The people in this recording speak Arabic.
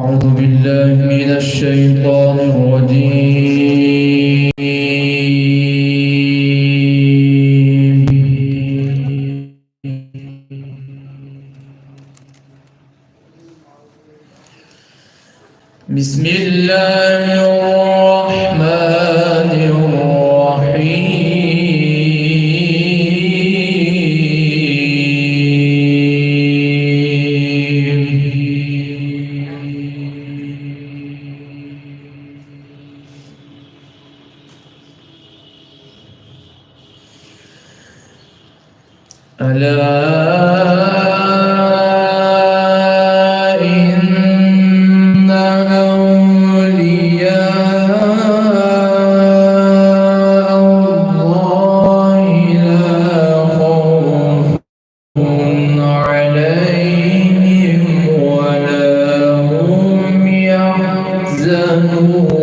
أعوذ بالله من الشيطان الرجيم. بسم الله الرحمن الرحيم. ألا إن أولياء الله لا خوف عليهم ولا هم يحزنون.